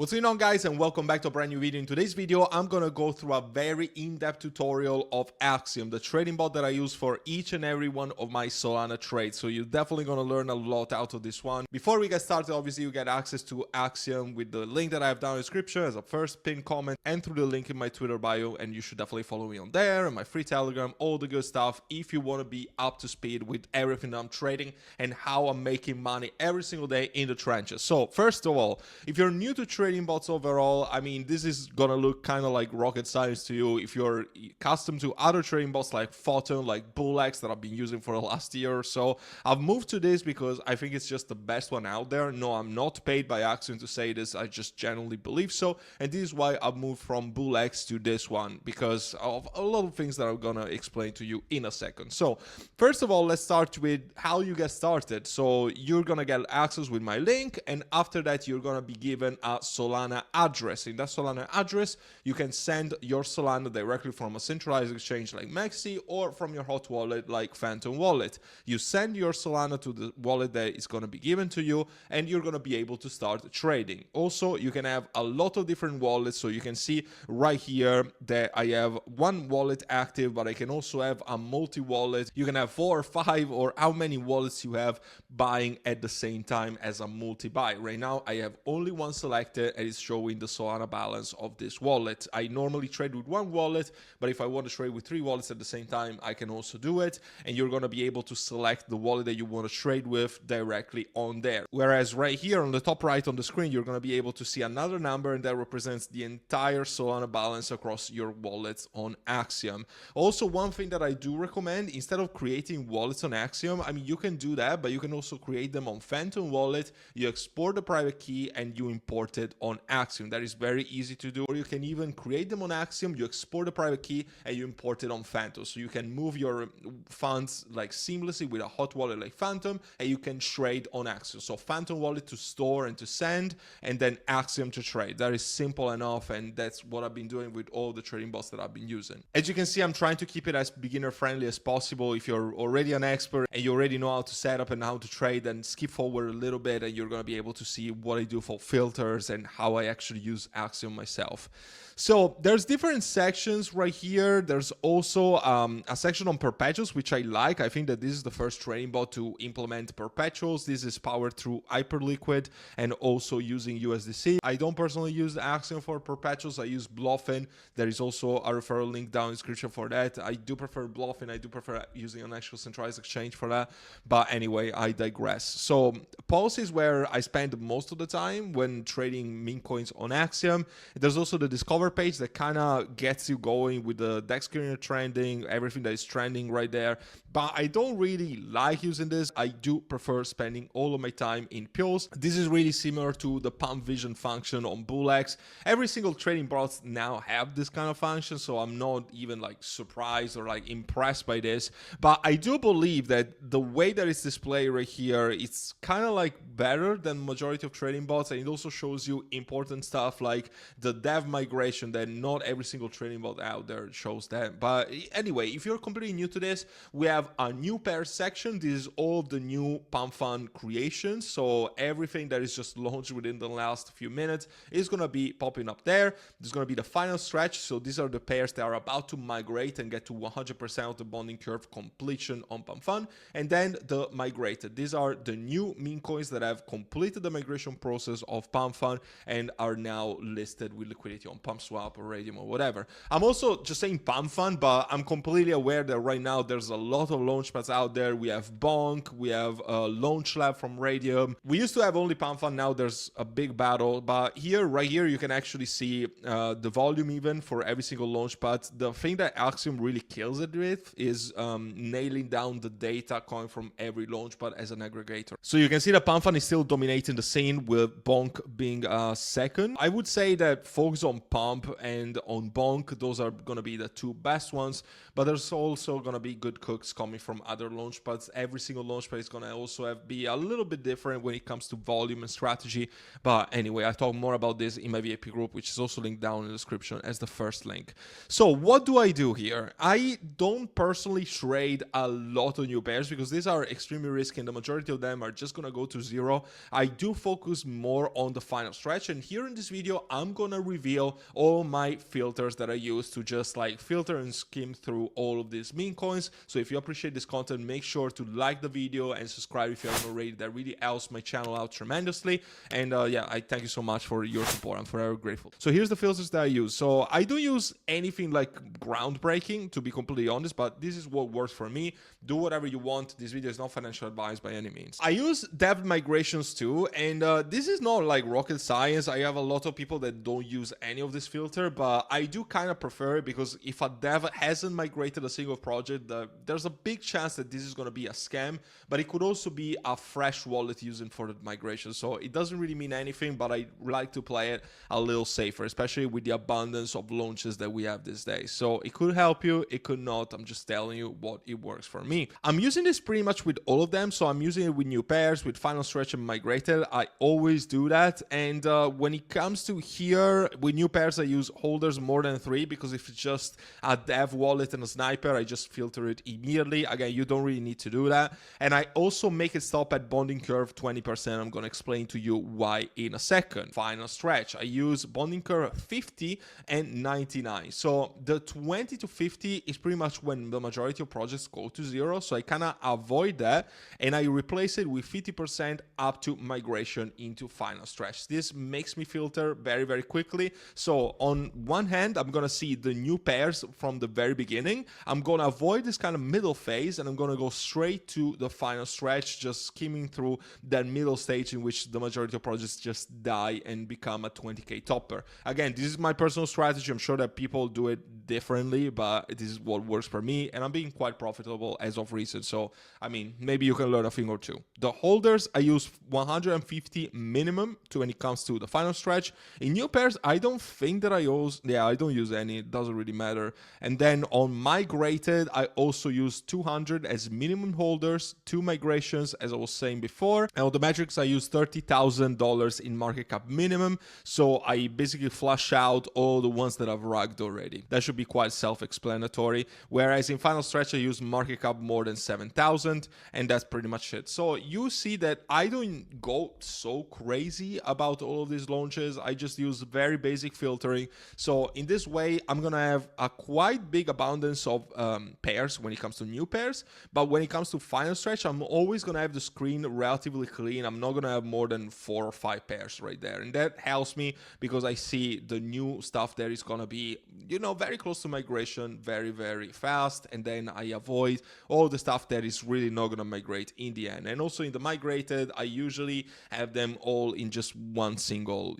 What's going on, guys, and welcome back to a brand new video. In today's video, I'm going to go through a very in-depth tutorial of AXIOM, the trading bot that I use for each and every one of my Solana trades. So you're definitely going to learn a lot out of this one. Before we get started, obviously you get access to AXIOM with the link that I have down in the description as a first pinned comment and through the link in my Twitter bio. And you should definitely follow me on there and my free Telegram, all the good stuff, if you want to be up to speed with everything that I'm trading and how I'm making money every single day in the trenches. So first of all, if you're new to trading bots overall, I mean, this is gonna look kind of like rocket science to you if you're accustomed to other trading bots like Photon, like BullX that I've been using for the last year or so. I've moved to this because I think it's just the best one out there. No, I'm not paid by AXIOM to say this, I just genuinely believe so, and this is why I've moved from BullX to this one, because of a lot of things that I'm gonna explain to you in a second. So first of all, let's start with how you get started. So you're gonna get access with my link, and after that you're gonna be given a Solana address. In that Solana address, you can send your Solana directly from a centralized exchange like Maxi or from your hot wallet like Phantom Wallet. You send your Solana to the wallet that is going to be given to you, and you're going to be able to start trading. Also, you can have a lot of different wallets. So you can see right here that I have one wallet active, but I can also have a multi-wallet. You can have 4 or 5 or how many wallets you have buying at the same time as a multi-buy. Right now, I have only one selected, and it's showing the Solana balance of this wallet. I normally trade with one wallet, but if I want to trade with 3 wallets at the same time, I can also do it, and you're going to be able to select the wallet that you want to trade with directly on there. Whereas right here on the top right on the screen, you're going to be able to see another number, and that represents the entire Solana balance across your wallets on AXIOM. Also, one thing that I do recommend, instead of creating wallets on AXIOM, I mean, you can do that, but you can also create them on Phantom Wallet. You export the private key and you import it on AXIOM. That is very easy to do. Or you can even create them on AXIOM, you export the private key and you import it on Phantom. So you can move your funds like seamlessly with a hot wallet like Phantom, and you can trade on AXIOM. So Phantom Wallet to store and to send, and then AXIOM to trade. That is simple enough, and that's what I've been doing with all the trading bots that I've been using. As you can see, I'm trying to keep it as beginner friendly as possible. If you're already an expert and you already know how to set up and how to trade, then skip forward a little bit and you're going to be able to see what I do for filters and how I actually use AXIOM myself. So there's different sections right here. There's also a section on perpetuals, which I like. I think that this is the first trading bot to implement perpetuals. This is powered through Hyperliquid and also using USDC. I don't personally use AXIOM for perpetuals. I use Bluffin. There is also a referral link down in the description for that. I do prefer Bluffin. I do prefer using an actual centralized exchange for that. But anyway, I digress. So Pulse is where I spend most of the time when trading Memecoins on AXIOM. There's also the Discover page that kind of gets you going with the DEX screener trending, everything that is trending right there. But I don't really like using this. I do prefer spending all of my time in Pulse. This is really similar to the pump vision function on BullX. Every single trading bot now have this kind of function, so I'm not even like surprised or like impressed by this. But I do believe that the way that it's displayed right here, it's kind of like better than majority of trading bots, and it also shows you important stuff like the dev migration that not every single trading bot out there shows that. But anyway, if you're completely new to this, we have a new pair section. This is all of the new pump fund creations. So everything that is just launched within the last few minutes is going to be popping up there. There's going to be the final stretch. So these are the pairs that are about to migrate and get to 100% of the bonding curve completion on pump fund. And then the migrated. These are the new meme coins that have completed the migration process of pump fund and are now listed with liquidity on PumpSwap or Radium or whatever. I'm also just saying pump fund, but I'm completely aware that right now there's a lot of launchpads out there. We have Bonk, we have Launch Lab from Radium. We used to have only pump fund, now there's a big battle. But here, right here, you can actually see the volume even for every single launchpad. The thing that AXIOM really kills it with is nailing down the data coming from every launchpad as an aggregator. So you can see that pump fund is still dominating the scene with Bonk being second. I would say that focus on Pump and on Bonk, those are going to be the two best ones, but there's also going to be good cooks coming from other launchpads. Every single launchpad is going to also be a little bit different when it comes to volume and strategy. But anyway, I talk more about this in my VIP group, which is also linked down in the description as the first link. So what do I do here? I don't personally trade a lot of new pairs because these are extremely risky and the majority of them are just going to go to zero. I do focus more on the final stretch, and here in this video I'm going to reveal all my filters that I use to just like filter and skim through all of these meme coins. So if you appreciate this content, make sure to like the video and subscribe if you haven't already. That really helps my channel out tremendously. And yeah, I thank you so much for your support. I'm forever grateful. So here's the filters that I use. So I don't use anything like groundbreaking, to be completely honest, but this is what works for me. Do whatever you want. This video is not financial advice by any means. I use dev migrations too, and this is not like rocket science. I have a lot of people that don't use any of this filter, but I do kind of prefer it because if a dev hasn't migrated a single project, there's a big chance that this is going to be a scam, but it could also be a fresh wallet using for the migration. So it doesn't really mean anything, but I like to play it a little safer, especially with the abundance of launches that we have these days. So it could help you, it could not. I'm just telling you what it works for me. I'm using this pretty much with all of them. So I'm using it with new pairs, with final stretch and migrated. I always do that. And when it comes to here, with new pairs, I use holders more than 3 because if it's just a dev wallet and a sniper, I just filter it immediately. Again, you don't really need to do that. And I also make it stop at bonding curve 20%. I'm going to explain to you why in a second. Final stretch, I use bonding curve 50 and 99. So the 20 to 50 is pretty much when the majority of projects go to zero. So I kind of avoid that and I replace it with 50% up to migration into final stretch. This makes me filter very, very quickly. So on one hand, I'm going to see the new pairs from the very beginning. I'm going to avoid this kind of middle phase and I'm going to go straight to the final stretch, just skimming through that middle stage in which the majority of projects just die and become a 20k topper. Again, this is my personal strategy. I'm sure that people do it differently, but this is what works for me and I'm being quite profitable as of recent. So, I mean, maybe you can learn a thing or two. The holders, I use 150 minimum when it comes to the final stretch. In new pairs, I don't think that I don't use any. It doesn't really matter. And then on migrated, I also use 200 as minimum holders, 2 migrations, as I was saying before. And on the metrics, I use $30,000 in market cap minimum. So I basically flush out all the ones that I've rugged already. That should be quite self-explanatory. Whereas in final stretch, I use market cap more than 7,000, and that's pretty much it. So you see that I don't go so crazy about all of these launches. I just use very basic filtering. So in this way, I'm gonna have a quite big abundance of pairs when it comes to new pairs. But when it comes to final stretch, I'm always gonna have the screen relatively clean. I'm not gonna have more than 4 or 5 pairs right there, and that helps me because I see the new stuff there is gonna be, you know, very close to migration, very, very fast, and then I avoid all the stuff that is really not gonna migrate in the end. And also in the migrated, I usually have them all in just one single,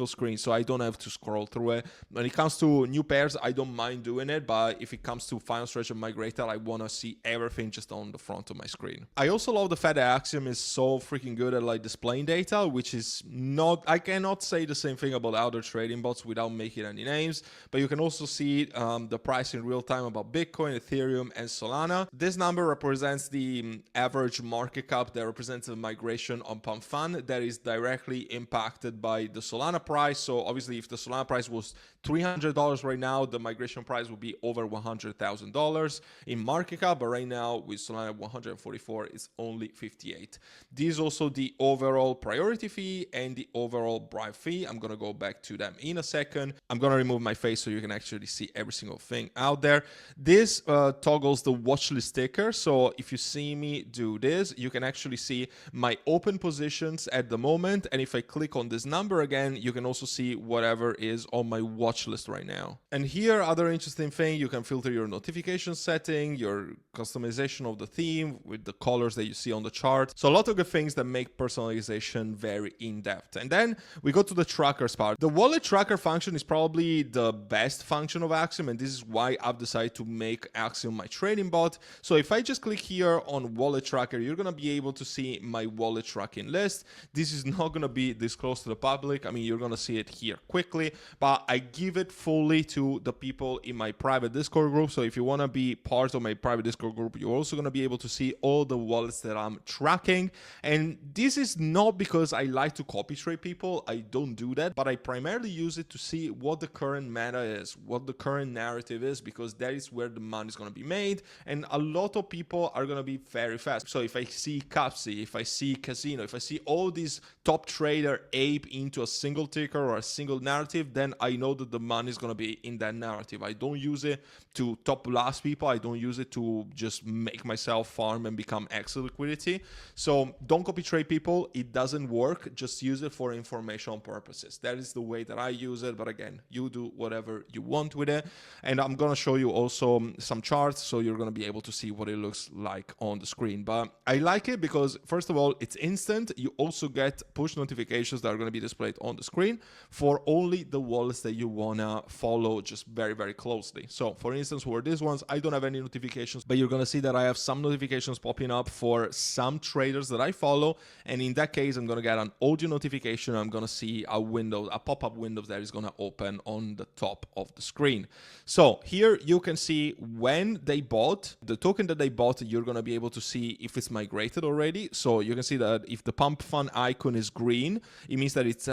screen, so I don't have to scroll through it. When it comes to new pairs, I don't mind doing it, but if it comes to final stretch and migrated, I want to see everything just on the front of my screen. I also love the fact that Axiom is so freaking good at like displaying data, which is not, I cannot say the same thing about other trading bots without making any names, but you can also see the price in real time about Bitcoin, Ethereum, and Solana. This number represents the average market cap that represents the migration on Pump Fund that is directly impacted by the Solana price. So obviously if the Solana price was $300 right now, the migration price would be over $100,000 in market cap, but right now with Solana 144, it's only 58. This is also the overall priority fee and the overall bribe fee. I'm gonna go back to them in a second. I'm gonna remove my face so you can actually see every single thing out there. This toggles the watchlist sticker. So if you see me do this, you can actually see my open positions at the moment. And if I click on this number again, you can also see whatever is on my watch list right now. And here, other interesting thing, you can filter your notification setting, your customization of the theme with the colors that you see on the chart. So a lot of good things that make personalization very in-depth. And then we go to the trackers part. The wallet tracker function is probably the best function of Axiom, and this is why I've decided to make Axiom my trading bot. So if I just click here on wallet tracker, you're gonna be able to see my wallet tracking list. This is not gonna be disclosed to the public. I mean, you're gonna see it here quickly, but I give it fully to the people in my private Discord group. So if you wanna be part on my private Discord group, you're also going to be able to see all the wallets that I'm tracking. And this is not because I like to copy trade people. I don't do that, but I primarily use it to see what the current meta is, what the current narrative is, because that is where the money is going to be made. And a lot of people are going to be very fast. So if I see Capsi, if I see Casino, if I see all these top trader ape into a single ticker or a single narrative, then I know that the money is going to be in that narrative. I don't use it to top blast people. I don't use it to just make myself farm and become extra liquidity. So don't copy trade people. It doesn't work. Just use it for informational purposes. That is the way that I use it. But again, you do whatever you want with it. And I'm going to show you also some charts, so you're going to be able to see what it looks like on the screen. But I like it because, first of all, it's instant. You also get push notifications that are going to be displayed on the screen for only the wallets that you want to follow just very, very closely. So for instance, for these ones, I don't have any notifications, but you're going to see that I have some notifications popping up for some traders that I follow. And in that case, I'm going to get an audio notification. I'm going to see a window, a pop-up window that is going to open on the top of the screen. So here you can see when they bought the token that they bought. You're going to be able to see if it's migrated already. So you can see that if the pump fund icon is green, it means that it's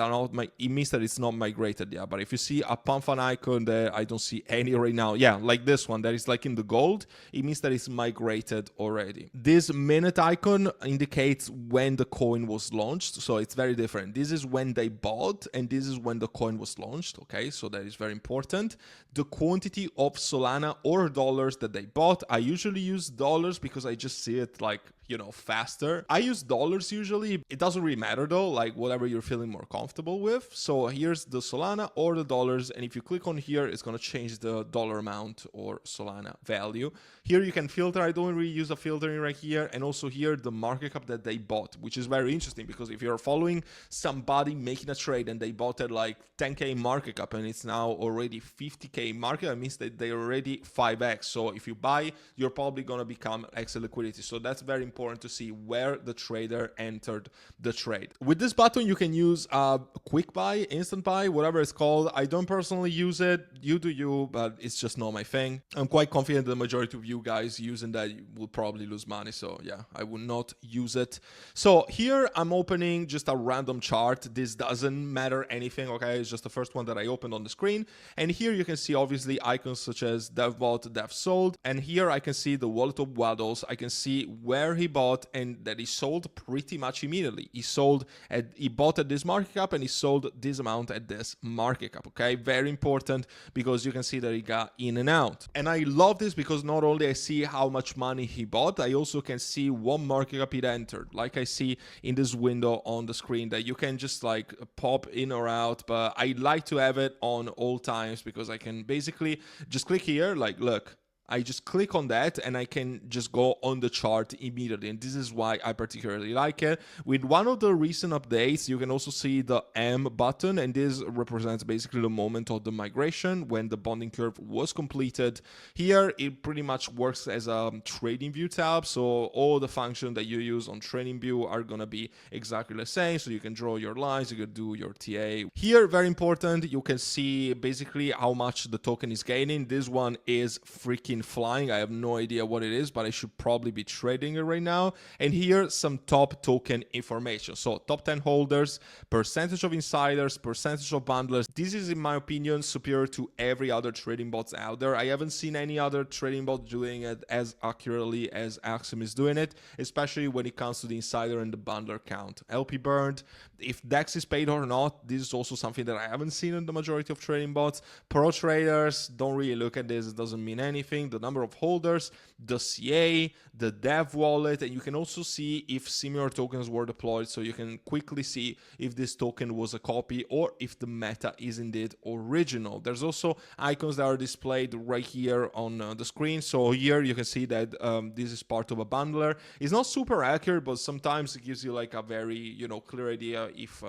not migrated yet. But if you see a pump fund icon that I don't see any right now, yeah, like this one that is like in the gold, it means that it's migrated already. This minute icon indicates when the coin was launched, so it's very different. This is when they bought and this is when the coin was launched. Okay, so that is very important. The quantity of Solana or dollars that they bought, I usually use dollars because I just see it like, you know, faster. I use dollars usually. It doesn't really matter though, like whatever you're feeling more comfortable with. So here's the Solana or the dollars. And if you click on here, it's going to change the dollar amount or Solana value. Here you can filter. I don't really use a filtering right here. And also here, the market cap that they bought, which is very interesting because if you're following somebody making a trade and they bought at like 10K market cap and it's now already 50K market, that means that they're already 5x. So if you buy, you're probably going to become extra liquidity. So that's very important to see where the trader entered the trade. With this button, you can use a quick buy, instant buy, whatever it's called. I don't personally use it. You do you, but it's just not my thing. I'm quite confident the majority of you guys using that will probably lose money. So yeah, I will not use it. So here I'm opening just a random chart. This doesn't matter anything. Okay, it's just the first one that I opened on the screen. And here you can see obviously icons such as dev bought, dev sold. And here I can see the wallet of Waddles. I can see where he bought and that he sold pretty much immediately. He bought at this market cap and he sold this amount at this market cap. Okay, very important because you can see that he got in and out. And I love this because not only I see how much money he bought, I also can see what market cap it entered. Like I see in this window on the screen that you can just like pop in or out, but I like to have it on all times because I can basically just click here, like look, I just click on that and I can just go on the chart immediately. And this is why I particularly like it. With one of the recent updates, you can also see the M button. And this represents basically the moment of the migration when the bonding curve was completed. Here, it pretty much works as a trading view tab. So all the functions that you use on trading view are going to be exactly the same. So you can draw your lines, you can do your TA. Here, very important, you can see basically how much the token is gaining. This one is freaking flying. I have no idea what it is, but I should probably be trading it right now. And here some top token information. So top 10 holders, percentage of insiders, percentage of bundlers. This is in my opinion superior to every other trading bots out there. I haven't seen any other trading bot doing it as accurately as AXIOM is doing it, especially when it comes to the insider and the bundler count. LP burned, if DEX is paid or not, this is also something that I haven't seen in the majority of trading bots. Pro traders don't really look at this. It doesn't mean anything. The number of holders, the CA, the dev wallet, and you can also see if similar tokens were deployed. So you can quickly see if this token was a copy or if the meta is indeed original. There's also icons that are displayed right here on the screen. So here you can see that this is part of a bundler. It's not super accurate, but sometimes it gives you like a very, clear idea if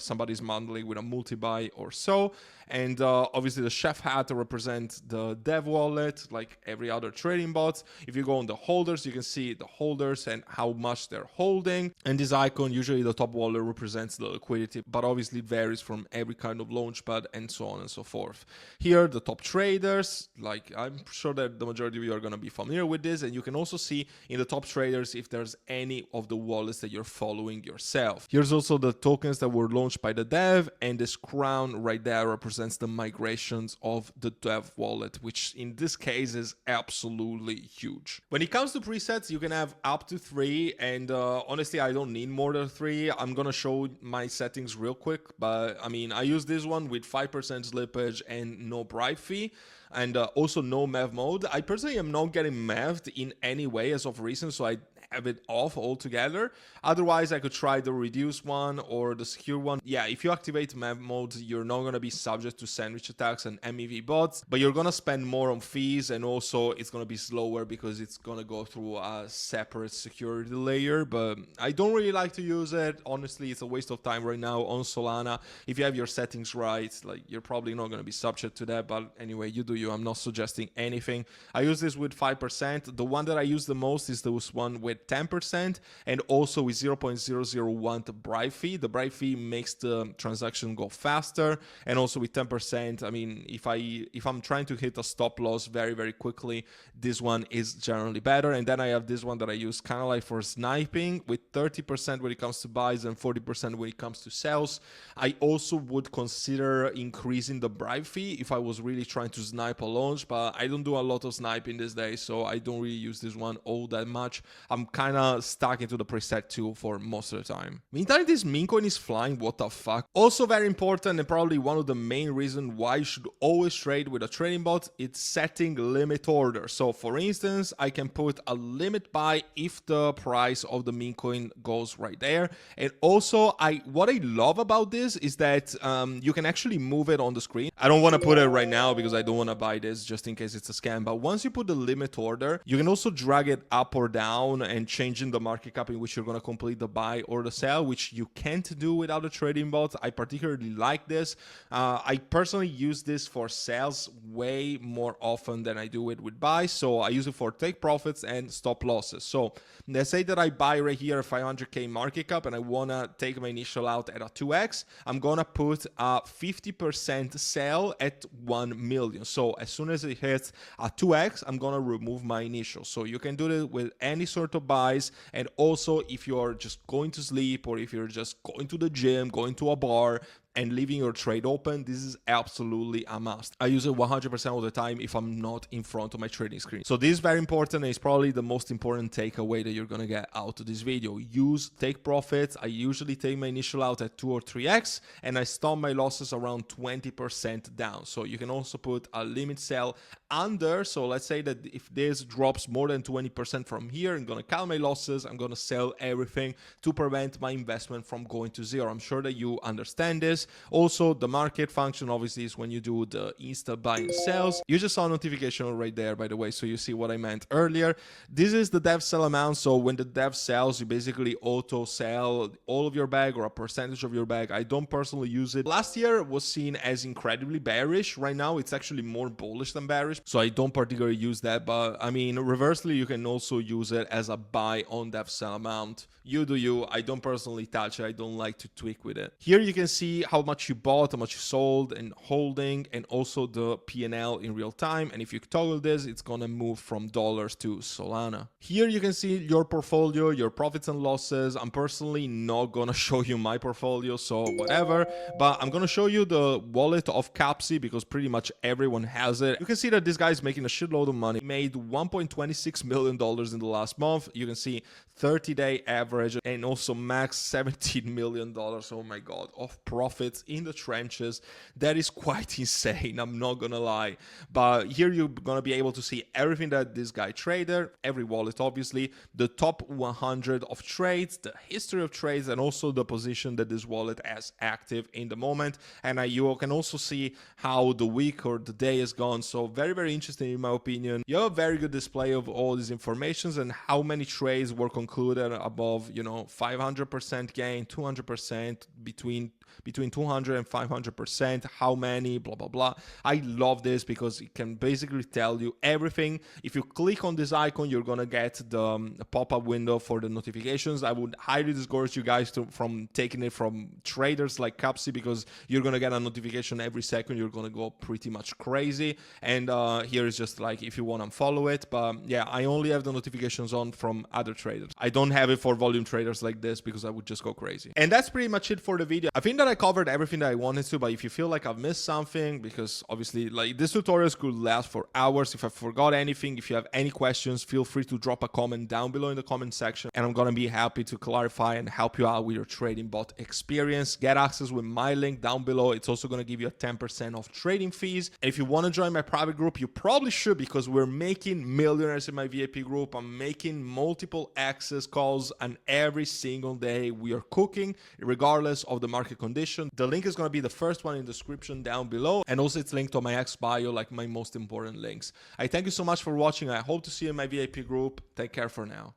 somebody's bundling with a multi-buy or so. And obviously the chef hat represents the dev wallet, like like every other trading bot. If you go on the holders, you can see the holders and how much they're holding. And this icon, usually the top wallet represents the liquidity, but obviously it varies from every kind of launchpad and so on and so forth. Here, the top traders, like I'm sure that the majority of you are going to be familiar with this, and you can also see in the top traders if there's any of the wallets that you're following yourself. Here's also the tokens that were launched by the dev, and this crown right there represents the migrations of the dev wallet, which in this case is absolutely huge. When it comes to presets, you can have up to 3, and honestly, I don't need more than 3. I'm gonna show my settings real quick, but I mean, I use this one with 5% slippage and no bribe fee, and also no MEV mode. I personally am not getting MEV'd in any way as of recent, so I have it off altogether. Otherwise, I could try the reduced one or the secure one. Yeah, if you activate MEV mode, you're not going to be subject to sandwich attacks and MEV bots, but you're going to spend more on fees, and also it's going to be slower because it's going to go through a separate security layer. But I don't really like to use it. Honestly, it's a waste of time right now on Solana. If you have your settings right, like, you're probably not going to be subject to that. But anyway, you do you. I'm not suggesting anything. I use this with 5%. The one that I use the most is this one with 10%, and also with 0.001 bribe fee. The bribe fee makes the transaction go faster, and also with 10%, I mean, if I'm trying to hit a stop loss very, very quickly, this one is generally better. And then I have this one that I use kind of like for sniping with 30% when it comes to buys and 40% when it comes to sells. I also would consider increasing the bribe fee if I was really trying to snipe a launch, but I don't do a lot of sniping these days, so I don't really use this one all that much. I'm kind of stuck into the preset 2 for most of the time. Meantime, this Memecoin is flying, what the fuck. Also very important, and probably one of the main reasons why you should always trade with a trading bot, it's setting limit order. So for instance, I can put a limit buy if the price of the Memecoin goes right there. And also, what I love about this is that you can actually move it on the screen. I don't want to put it right now because I don't want to buy this just in case it's a scam, but once you put the limit order, you can also drag it up or down and change in the market cap in which you're going to complete the buy or the sell, which you can't do without a trading bot. I particularly like this. I personally use this for sales way more often than I do it with buys, so I use it for take profits and stop losses. So let's say that I buy right here a 500k market cap and I want to take my initial out at a 2x. I'm going to put a 50% sell at 1 million. So as soon as it hits a 2x, I'm going to remove my initial. So you can do it with any sort of buys, and also if you're just going to sleep or if you're just going to the gym, going to a bar, and leaving your trade open, this is absolutely a must. I use it 100% of the time if I'm not in front of my trading screen. So this is very important, and it's probably the most important takeaway that you're gonna get out of this video. Use take profits. I usually take my initial out at 2 or 3x, and I stop my losses around 20% down. So you can also put a limit sell under. So let's say that if this drops more than 20% from here, I'm gonna count my losses. I'm gonna sell everything to prevent my investment from going to zero. I'm sure that you understand this. Also, the market function obviously is when you do the insta buy and sells. You just saw a notification right there, by the way, so you see what I meant earlier. This is the dev sell amount. So when the dev sells, you basically auto sell all of your bag or a percentage of your bag. I don't personally use it. Last year was seen as incredibly bearish. Right now it's actually more bullish than bearish, so I don't particularly use that. But I mean, reversely, you can also use it as a buy on dev sell amount. You do you. I don't personally touch it. I don't like to tweak with it. Here you can see how much you bought, how much you sold and holding, and also the P&L in real time. And if you toggle this, it's gonna move from dollars to Solana. Here you can see your portfolio, your profits and losses. I'm personally not gonna show you my portfolio, so whatever, but I'm gonna show you the wallet of Capsi because pretty much everyone has it. You can see that this guy is making a shitload of money. He made $1.26 million in the last month. You can see 30-day average and also max $17 million, oh my god, of profits in the trenches. That is quite insane, I'm not gonna lie. But here you're gonna be able to see everything that this guy traded, every wallet obviously, the top 100 of trades, the history of trades, and also the position that this wallet has active in the moment. And you can also see how the week or the day has gone. So very, very interesting in my opinion. You have a very good display of all these informations and how many trades were concluded above, you know, 500% gain, 200%, between between 200 and 500%, how many, blah, blah, blah. I love this because it can basically tell you everything. If you click on this icon, you're going to get the pop-up window for the notifications. I would highly discourage you guys from taking it from traders like Capsi, because you're going to get a notification every second. You're going to go pretty much crazy. And here is just like if you want to follow it. But yeah, I only have the notifications on from other traders. I don't have it for volume traders like this because I would just go crazy. And that's pretty much it for the video. I think that I covered everything that I wanted to, but if you feel like I've missed something, because obviously like this tutorials could last for hours. If I forgot anything, if you have any questions, feel free to drop a comment down below in the comment section, and I'm gonna be happy to clarify and help you out with your trading bot experience. Get access with my link down below. It's also gonna give you a 10% off trading fees. And if you want to join my private group, you probably should, because we're making millionaires in my VIP group. I'm making multiple access calls, and every single day we are cooking regardless of the market condition. The link is going to be the first one in the description down below, and also it's linked to my X bio, like my most important links. I thank you so much for watching. I hope to see you in my VIP group. Take care for now.